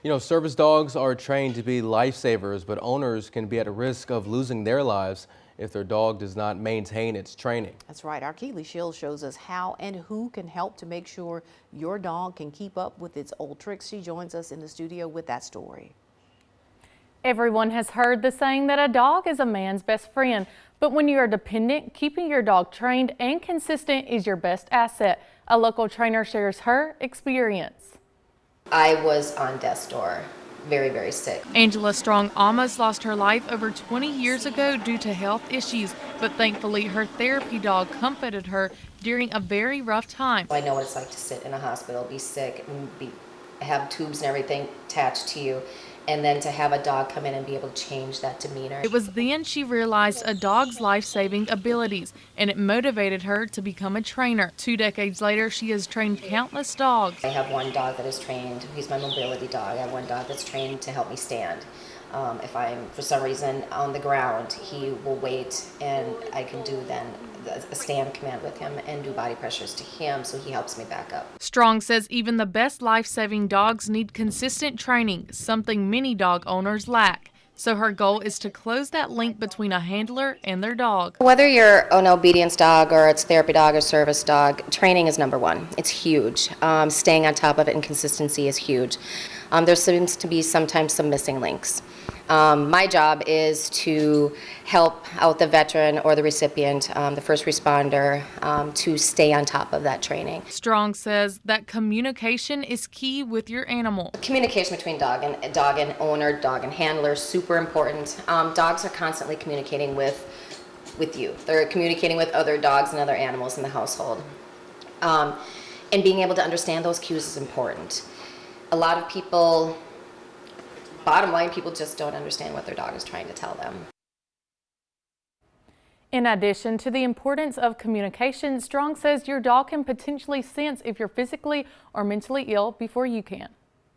You know, service dogs are trained to be lifesavers, but owners can be at a risk of losing their lives if their dog does not maintain its training. That's right. Our Keely Shields shows us how and who can help to make sure your dog can keep up with its old tricks. She joins us in the studio with that story. Everyone has heard the saying that a dog is a man's best friend, but when you are dependent, keeping your dog trained and consistent is your best asset. A local trainer shares her experience. I was on death's door, very, very sick. Angela Strong almost lost her life over 20 years ago due to health issues, but thankfully her therapy dog comforted her during a very rough time. I know what it's like to sit in a hospital, be sick, and have tubes and everything attached to you, and then to have a dog come in and be able to change that demeanor. It was then she realized a dog's life-saving abilities, and it motivated her to become a trainer. 2 decades later, she has trained countless dogs. I have one dog that is trained, he's my mobility dog. I have one dog that's trained to help me stand. If I'm, for some reason, on the ground, he will wait, and I can do then a stand command with him and do body pressures to him, so he helps me back up. Strong says even the best life-saving dogs need consistent training, something many dog owners lack. So her goal is to close that link between a handler and their dog. Whether you're an obedience dog or it's therapy dog or service dog, training is number one. It's huge. Staying on top of it and consistency is huge. There seems to be sometimes some missing links. My job is to help out the veteran or the recipient, the first responder, to stay on top of that training. Strong says that communication is key with your animal. Communication between dog and owner, dog and handler, super important. Dogs are constantly communicating with you. They're communicating with other dogs and other animals in the household. And being able to understand those cues is important. A lot of people, bottom line, people just don't understand what their dog is trying to tell them. In addition to the importance of communication, Strong says your dog can potentially sense if you're physically or mentally ill before you can.